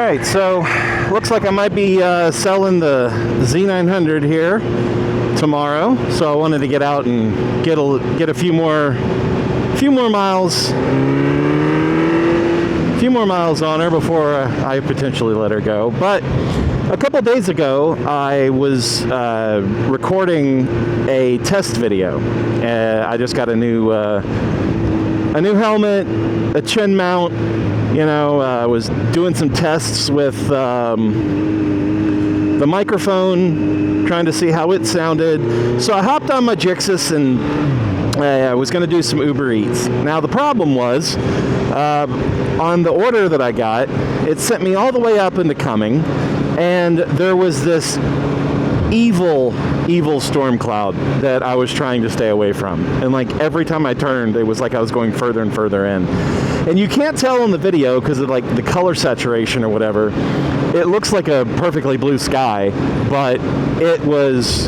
Alright, so looks like I might be selling the Z900 here tomorrow. So I wanted to get out and get a few more miles on her before I potentially let her go. But a couple days ago, I was recording a test video. I just got a new helmet, a chin mount. You know, I was doing some tests with the microphone, trying to see how it sounded. So I hopped on my Jixus and I was going to do some Uber Eats. Now the problem was, on the order that I got, it sent me all the way up into Cumming, and there was this evil storm cloud that I was trying to stay away from. And like every time I turned, it was like I was going further and further in. And you can't tell in the video because of like the color saturation or whatever. It looks like a perfectly blue sky, but it was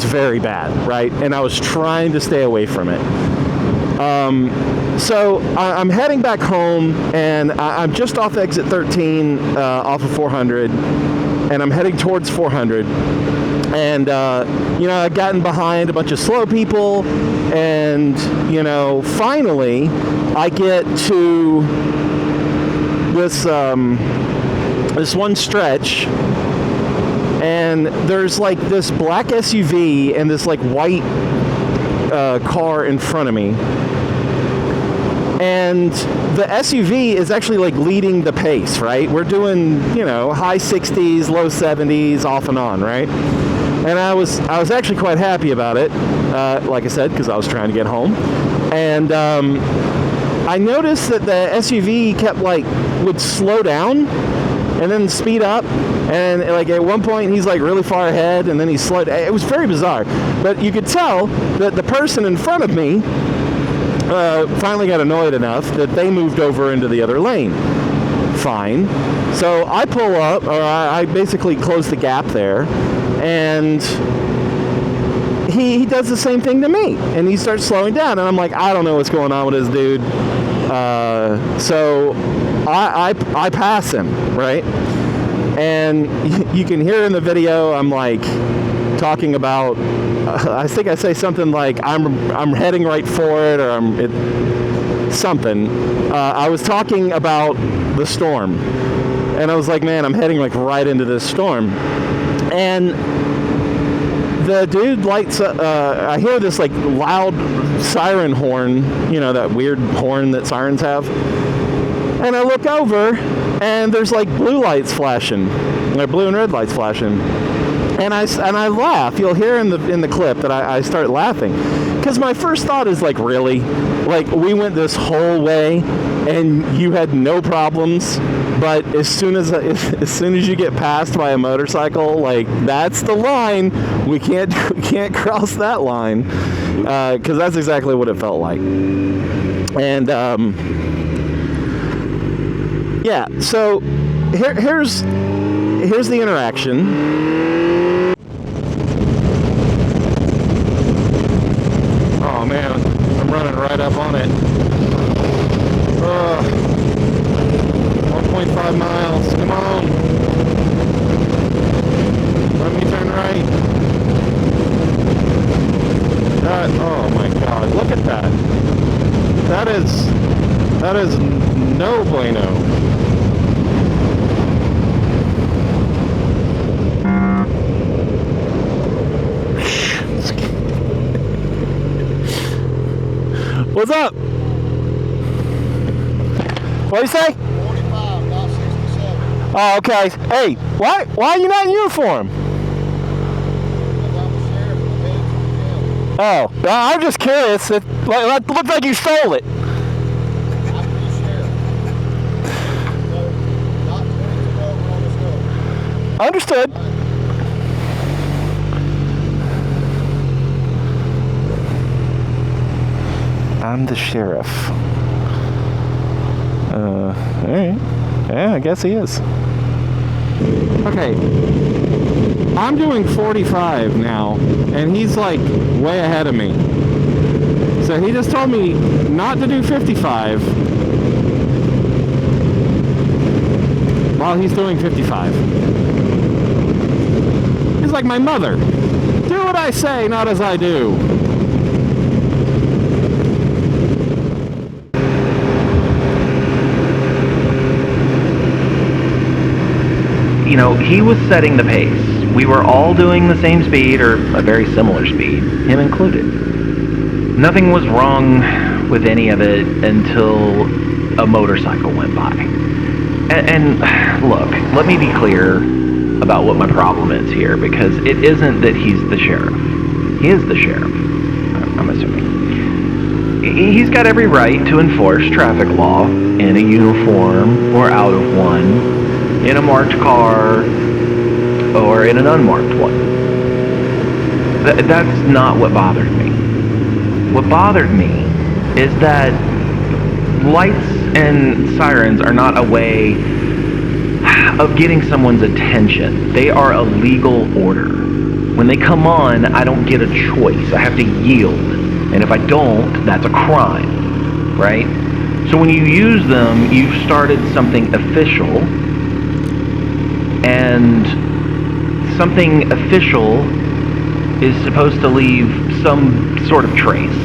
very bad, right? And I was trying to stay away from it. So I'm heading back home, and I'm just off exit 13, off of 400, and I'm heading towards 400. And, you know, I've gotten behind a bunch of slow people, and, you know, finally I get to this one stretch, and there's like this black SUV and this like white car in front of me. And the SUV is actually like leading the pace, right? We're doing, you know, high 60s, low 70s, off and on, right? And I was actually quite happy about it, like I said, because I was trying to get home. And I noticed that the SUV kept would slow down and then speed up. And like at one point he's like really far ahead, and then he slowed. It was very bizarre. But you could tell that the person in front of me finally got annoyed enough that they moved over into the other lane. Fine. So I pull up, or I basically close the gap there, and he does the same thing to me, and he starts slowing down, and I'm like, I don't know what's going on with this dude. So I pass him, right? And you can hear in the video, I'm like talking about, I think I say something like, I'm heading right for it, or something. I was talking about the storm, and I was like, man, I'm heading like right into this storm. And the dude lights up, I hear this like loud siren horn, you know, that weird horn that sirens have. And I look over, and there's like blue lights flashing, like blue and red lights flashing. And I laugh. You'll hear in the clip that I start laughing, because my first thought is like, really, like we went this whole way and you had no problems, but as soon as you get passed by a motorcycle, like that's the line. We can't cross that line, because that's exactly what it felt like. And yeah, so here's the interaction. Oh man, I'm running right up on it. 1.5 miles, come on. Let me turn right. Oh my God, look at that. That is no bueno. What's up? What do you say? 45, not 67. Oh, okay. Hey, why are you not in uniform? Because I'm the sheriff and headed to the jail. Oh, well, I'm just curious. It looked like you stole it. I'm the sheriff. So, not 22 over on the scope. Understood. I'm the sheriff. Alright. Yeah, I guess he is. Okay. I'm doing 45 now, and he's like way ahead of me. So he just told me not to do 55. while he's doing 55. He's like my mother. Do what I say, not as I do. You know, he was setting the pace. We were all doing the same speed, or a very similar speed, him included. Nothing was wrong with any of it until a motorcycle went by. And look, let me be clear about what my problem is here, because it isn't that he's the sheriff. He is the sheriff, I'm assuming. He's got every right to enforce traffic law in a uniform or out of one, in a marked car or in an unmarked one. That's not what bothered me. What bothered me is that lights and sirens are not a way of getting someone's attention. They are a legal order. When they come on, I don't get a choice. I have to yield. And if I don't, that's a crime, right? So when you use them, you've started something official. And something official is supposed to leave some sort of trace.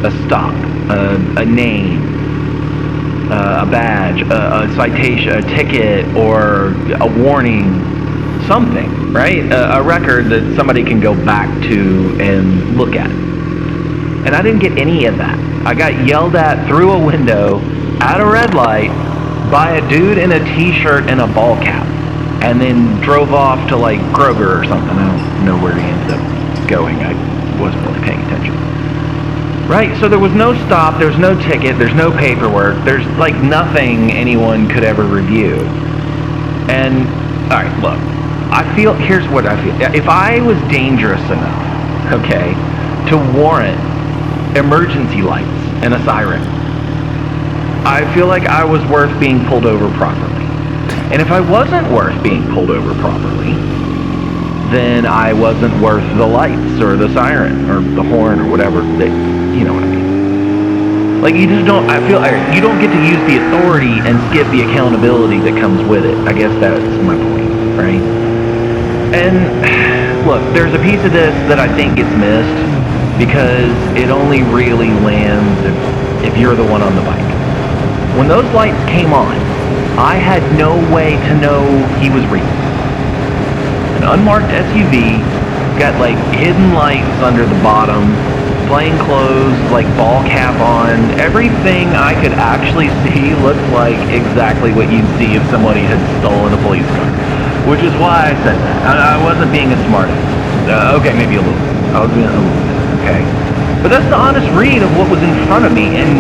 A stop, a name, a badge, a citation, a ticket, or a warning, something, right? A record that somebody can go back to and look at. And I didn't get any of that. I got yelled at through a window at a red light by a dude in a t-shirt and a ball cap, and then drove off to like Kroger or something. I don't know where he ended up going. I wasn't really paying attention. Right, so there was no stop, there's no ticket, there's no paperwork, there's like nothing anyone could ever review. And, alright, look, here's what I feel. If I was dangerous enough, okay, to warrant emergency lights and a siren, I feel like I was worth being pulled over properly. And if I wasn't worth being pulled over properly, then I wasn't worth the lights or the siren or the horn or whatever that, you know what I mean. Like, you just don't, I feel like you don't get to use the authority and skip the accountability that comes with it. I guess that's my point, right? And look, there's a piece of this that I think gets missed because it only really lands if you're the one on the bike. When those lights came on, I had no way to know he was real. An unmarked SUV, got like hidden lights under the bottom, plain clothes, like ball cap on. Everything I could actually see looked like exactly what you'd see if somebody had stolen a police car. Which is why I said that. I wasn't being a smartass. Okay, maybe a little. I was being a little bit, okay. But that's the honest read of what was in front of me, and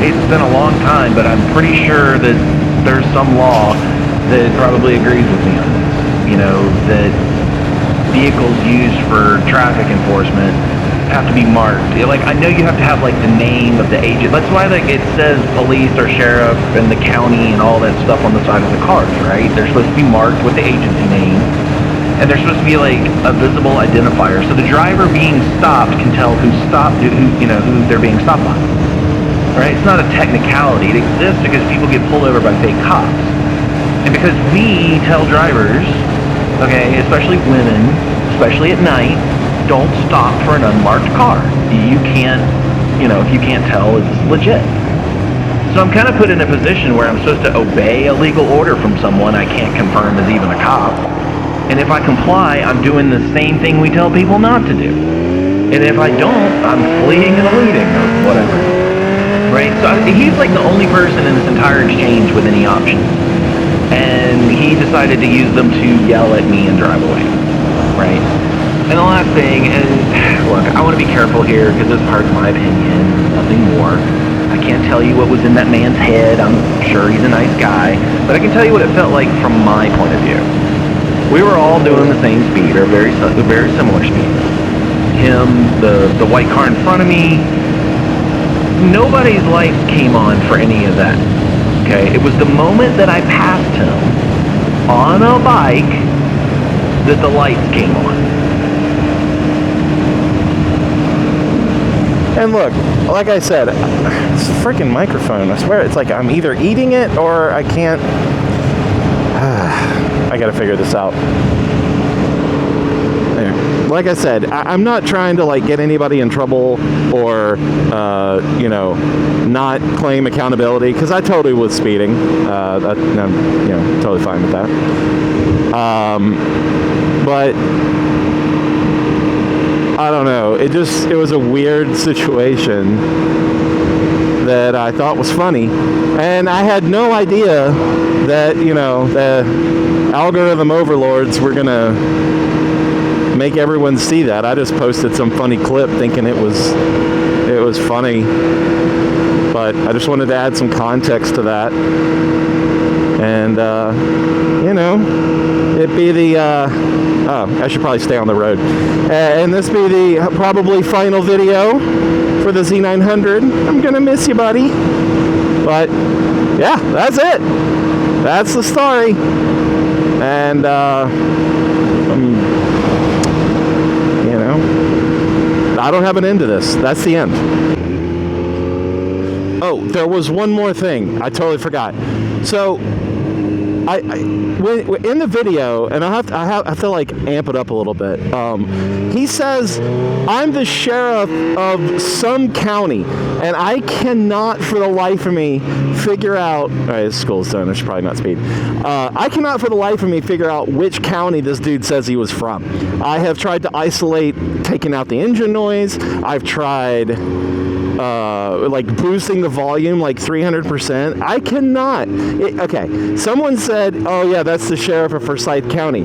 it's been a long time, but I'm pretty sure that there's some law that probably agrees with me on this. You know, that vehicles used for traffic enforcement have to be marked. Like, I know you have to have like the name of the agent. That's why like it says police or sheriff and the county and all that stuff on the side of the cars, right? They're supposed to be marked with the agency name, and they're supposed to be like a visible identifier, so the driver being stopped can tell who stopped, who they're being stopped by. Right? It's not a technicality. It exists because people get pulled over by fake cops, and because we tell drivers, okay, especially women, especially at night, don't stop for an unmarked car. You can't, if you can't tell, it's legit. So I'm kind of put in a position where I'm supposed to obey a legal order from someone I can't confirm is even a cop. And if I comply, I'm doing the same thing we tell people not to do. And if I don't, I'm fleeing and eluding or whatever. Right? So he's like the only person in this entire exchange with any options. And he decided to use them to yell at me and drive away. Right? And the last thing, and look, I want to be careful here because this part's my opinion, nothing more. I can't tell you what was in that man's head. I'm sure he's a nice guy. But I can tell you what it felt like from my point of view. We were all doing the same speed, or very similar speed. Him, the white car in front of me. Nobody's lights came on for any of that. Okay? It was the moment that I passed him on a bike that the lights came on. And look, like I said, it's a freaking microphone. I swear, it's like I'm either eating it or I can't I gotta figure this out. Anyway, like I said, I'm not trying to like get anybody in trouble or you know, not claim accountability, because I totally was speeding. I'm, you know, totally fine with that. But I don't know. It was a weird situation that I thought was funny, and I had no idea that, you know, the algorithm overlords were gonna make everyone see that. I just posted some funny clip thinking it was funny, but I just wanted to add some context to that. And you know, it'd be the oh, I should probably stay on the road, and this be the probably final video for the Z900. I'm gonna miss you, buddy. But yeah, that's it. That's the story. And you know, I don't have an end to this. That's the end. Oh, there was one more thing. I totally forgot. So when in the video, and I have to like amp it up a little bit. He says, "I'm the sheriff of some county," and I cannot for the life of me figure out. All right, this school's done. I should probably not speed. I cannot for the life of me figure out which county this dude says he was from. I have tried to isolate taking out the engine noise. I've tried like boosting the volume like 300%. I cannot. Okay, someone said, "Oh yeah, that's the sheriff of Forsyth County."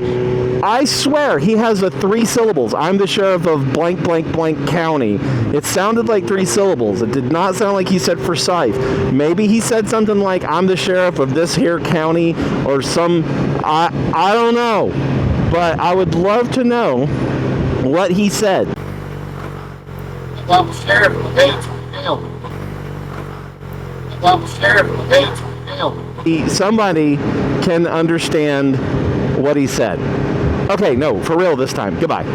I swear he has a 3 syllables. I'm the sheriff of blank blank blank county. It sounded like 3 syllables. It did not sound like he said Forsyth. Maybe he said something like, "I'm the sheriff of this here county," or some. I don't know, but I would love to know what he said. I'm the sheriff of the Bates Jail. I'm the sheriff of the Bates Jail. Somebody can understand what he said. Okay, no, for real this time. Goodbye.